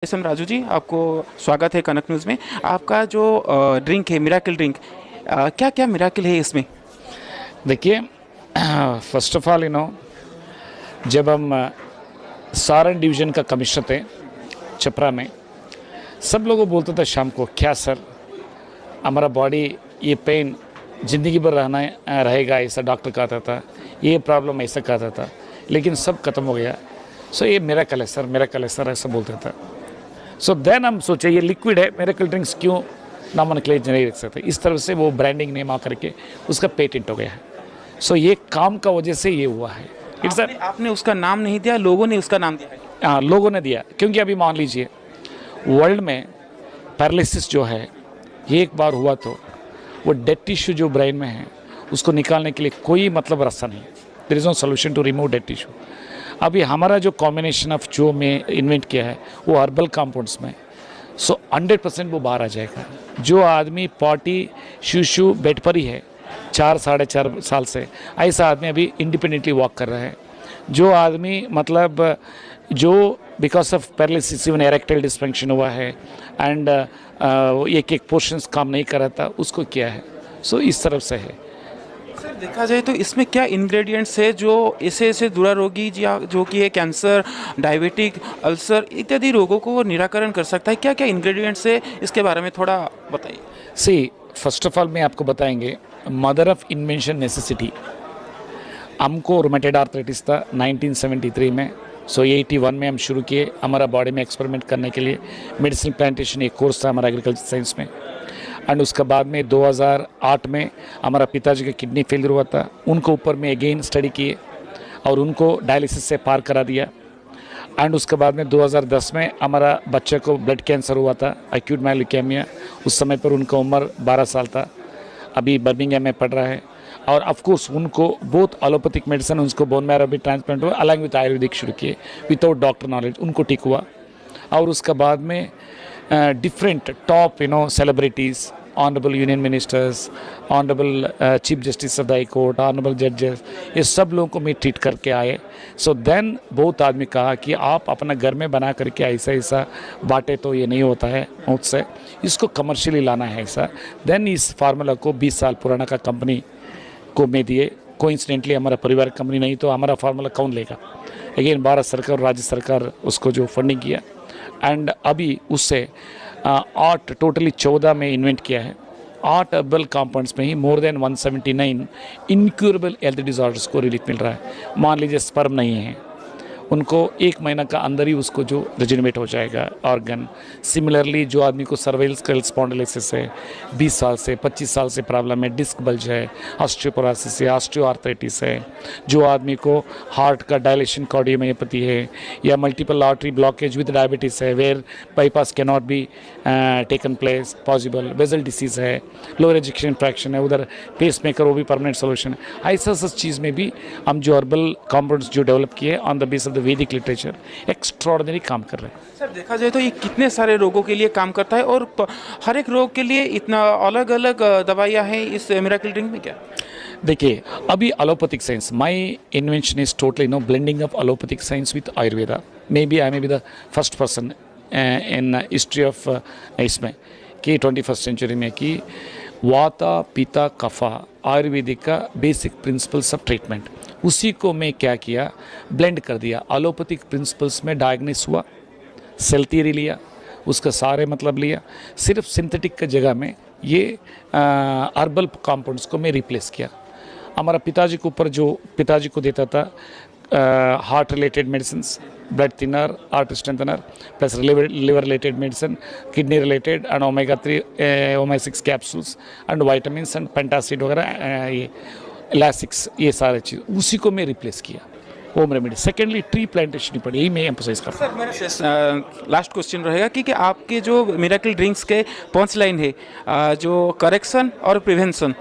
S M Raju ji, आपको स्वागत है कनक न्यूज़ में। आपका जो ड्रिंक है मिराकल ड्रिंक, क्या क्या मिराकल है इसमें? देखिए, फर्स्ट ऑफ ऑल जब हम सारण डिवीज़न का कमिश्नर थे छपरा में, सब लोगों बोलते थे शाम को, क्या सर हमारा बॉडी ये पेन ज़िंदगी भर रहेगा, ऐसा डॉक्टर कहता था, ये प्रॉब्लम ऐसा कहता था, लेकिन सब खत्म हो गया। सो ये मिरेकल है सर, मिरेकल है सर, ऐसा बोलते थे। सो देन हम सोचे ये लिक्विड है, मिरेकल ड्रिंक्स क्यों नॉमनक्लेचर नहीं रख सकते। इस तरह से वो ब्रांडिंग नेम आकर के उसका पेटेंट हो गया है। सो ये काम का वजह से ये हुआ है। आपने उसका नाम नहीं दिया, लोगों ने उसका नाम दिया है। हाँ, लोगों ने दिया, क्योंकि अभी मान लीजिए वर्ल्ड में पैरालिसिस जो है, ये एक बार हुआ तो वो डेड टिश्यू जो ब्रेन में है उसको निकालने के लिए कोई मतलब रास्ता नहीं। There is no solution to remove dead tissue. अभी हमारा जो कॉम्बिनेशन ऑफ जो में इन्वेंट किया है वो हर्बल कंपाउंड्स में, सो 100% वो बाहर आ जाएगा। जो आदमी पॉटी शूशू बेड पर ही है 4-4.5 साल से, ऐसा आदमी अभी इंडिपेंडेंटली वॉक कर रहा है। जो आदमी मतलब जो because of paralysis even erectile dysfunction हुआ है एंड एक एक पोर्शंस काम नहीं कर रहा था, उसको किया है। सो इस तरफ से है। सर, देखा जाए तो इसमें क्या इंग्रेडिएंट्स है जो ऐसे ऐसे दूरा रोगी या जो कि है कैंसर, डायबिटिक, अल्सर इत्यादि रोगों को निराकरण कर सकता है? क्या क्या इंग्रेडिएंट्स है, इसके बारे में थोड़ा बताइए। सी, फर्स्ट ऑफ ऑल मैं आपको बताएंगे मदर ऑफ इन्वेंशन नेसेसिटी। हमको रोमेटेड आर्थराइटिस था 1973 में, सो 81 में हम शुरू किए हमारा बॉडी में एक्सपेरिमेंट करने के लिए। मेडिसिन प्लांटेशन एक कोर्स था हमारा एग्रीकल्चर साइंस में। एंड उसके बाद में 2008 में हमारा पिताजी का किडनी फेलियर हुआ था, उनको ऊपर में अगेन स्टडी किए और उनको डायलिसिस से पार करा दिया। एंड उसके बाद में 2010 में हमारा बच्चे को ब्लड कैंसर हुआ था, एक्यूट माइलोकेमिया। उस समय पर उनका उम्र 12 साल था, अभी बर्मिंघम में पढ़ रहा है। और ऑफ कोर्स उनको बहुत एलोपैथिक मेडिसिन, उसको बोन मैरो भी ट्रांसप्लांट हुआ, अलग विथ आयुर्वेदिक शुरू किए विदाउट डॉक्टर नॉलेज, उनको ठीक हुआ। और उसके बाद में different top celebrities, honourable union ministers, honourable chief justice of the high court, honourable जजेस, ये सब लोगों को मैं ट्रीट करके आए। सो देन बहुत आदमी कहा कि आप अपना घर में बना करके ऐसा ऐसा बांटे तो ये नहीं होता है मुझसे, इसको कमर्शियली लाना है ऐसा। देन इस फार्मूला को 20 साल पुराना का कंपनी को मैं दिए। कोइंसिडेंटली हमारा परिवार कंपनी नहीं तो हमारा फार्मूला कौन लेगा। अगेन भारत सरकार और राज्य सरकार उसको जो फंडिंग किया एंड अभी उससे 8 टोटली 14 में इन्वेंट किया है। 8 हर्बल कंपाउंड्स में ही more than 179 incurable health disorders को रिलीफ मिल रहा है। मान लीजिए स्पर्म नहीं है, उनको 1 महीना का अंदर ही उसको जो रिजेनरेट हो जाएगा ऑर्गन। सिमिलरली जो आदमी को सर्वाइकल स्पॉन्डिलोसिस है, 20 साल से 25 साल से प्रॉब्लम है, डिस्क बल्ज है, ऑस्टियोपोरोसिस है, ऑस्टियोआर्थराइटिस है, जो आदमी को हार्ट का डायलेशन कार्डियोमायोपैथी है या multiple artery blockage with diabetes है, where bypass can not be taken place possible, vessel disease है, लोअर एजेक्शन फ्रैक्शन है, उधर पेस मेकर, वो भी परमानेंट सोल्यूशन है। ऐसा सब चीज़ में भी हम जो हर्बल कंपाउंड्स जो डेवलप किए on the base of the वैदिक लिटरेचर एक्स्ट्रॉर्डिनरी काम कर रहे हैं। सर, देखा जाए तो ये कितने सारे रोगों के लिए काम करता है और हर एक रोग के लिए इतना अलग अलग दवाइयाँ हैं इस मिराकल ड्रिंक में क्या? देखिए, अभी allopathic science, my invention is totally blending of allopathic science with Ayurveda. May be I may be the first person in history of इसमें कि 21st सेंचुरी में कि वाता पिता कफा आयुर्वेदिक का बेसिक प्रिंसिपल्स ऑफ ट्रीटमेंट, उसी को मैं क्या किया, ब्लेंड कर दिया। एलोपैथिक प्रिंसिपल्स में डायग्नोस हुआ, सेल थियरी लिया, उसका सारे मतलब लिया, सिर्फ सिंथेटिक के जगह में ये हर्बल कंपाउंड्स को मैं रिप्लेस किया। हमारा पिताजी के ऊपर जो पिताजी को देता था heart related medicine, blood thinner, heart strengthener, plus liver related medicine, kidney related and omega 3 omega 6 capsules and vitamins and Pentacid वगैरह, ये इलास्टिक्स, ये सारे चीज़ उसी को मैं रिप्लेस किया home remedy. Secondly tree plantation पड़ी, यही मैं एम्फोसाइज करता हूँ। सर, मेरा लास्ट क्वेश्चन रहेगा कि आपके जो मिराकल ड्रिंक्स के पंच लाइन है, जो करेक्शन और प्रिवेंशन,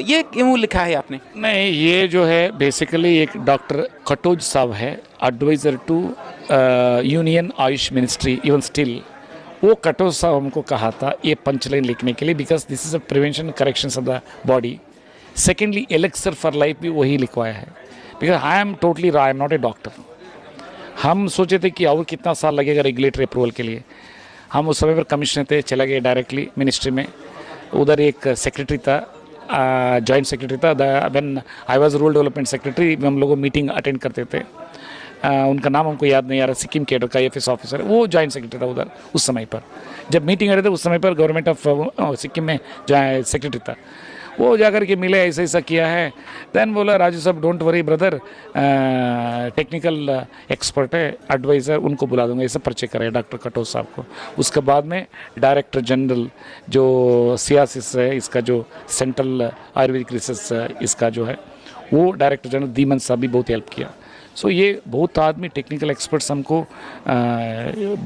ये क्यों लिखा है आपने? नहीं, ये जो है बेसिकली एक डॉक्टर कटोज साहब है, adviser to union AYUSH ministry, even still वो कटोज साहब हमको कहा था ये पंच लाइन लिखने के लिए, because this is a prevention correction of the body. Secondly elixir for life भी वही लिखवाया है, because I am totally I am not a doctor. हम सोचे थे कि और कितना साल लगेगा रेगुलेटरी अप्रूवल के लिए। हम उस समय पर कमिश्नर थे, चला गए डायरेक्टली मिनिस्ट्री में। उधर एक सेक्रेटरी था, जॉइंट सेक्रेटरी था। When I was rural development secretary, हम लोग मीटिंग अटेंड करते थे। उनका नाम हमको याद नहीं आ रहा, सिक्किम केडर का एफएस ऑफिसर, वो जॉइंट सेक्रेटरी था उधर उस समय पर। जब मीटिंग आ रहे थे उस समय पर गवर्नमेंट ऑफ सिक्किम में जो सेक्रेटरी था, वो जाकर के मिले, ऐसा ऐसा किया है। देन बोला राजू साहब don't worry brother, technical expert है, एडवाइज़र, उनको बुला दूंगा, ऐसा परिचय कराया डॉक्टर कटोच साहब को। उसके बाद में डायरेक्टर जनरल जो सियासिस है, इसका जो सेंट्रल आयुर्वेदिक रिसर्च इसका जो है, वो डायरेक्टर जनरल दीमन साहब भी बहुत हेल्प किया। सो ये बहुत आदमी टेक्निकल एक्सपर्ट्स हमको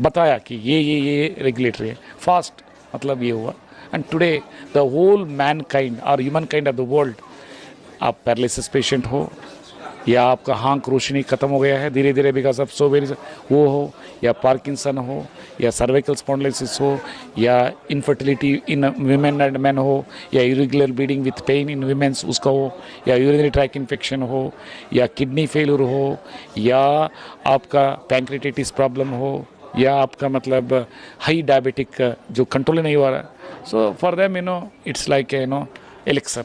बताया कि ये रेगुलेटरी है फास्ट, मतलब ये हुआ। And today the whole mankind और humankind of the world, आप पैरालिसिस पेशेंट हो या आपका आँख रोशनी खत्म हो गया है धीरे धीरे बिकॉज ऑफ सो वेरी, वो हो, या पार्किंसन हो, या सर्वाइकल स्पॉन्डिलोसिस हो, या infertility in women and man हो, या irregular bleeding with pain in women's उसका हो, या यूरिनरी ट्रैक इन्फेक्शन हो, या किडनी फेलियर हो, या आपका पैंक्रेटिटिस प्रॉब्लम हो, या आपका मतलब हाई डायबिटिक जो कंट्रोल नहीं हो रहा है। So for them it's like elixir.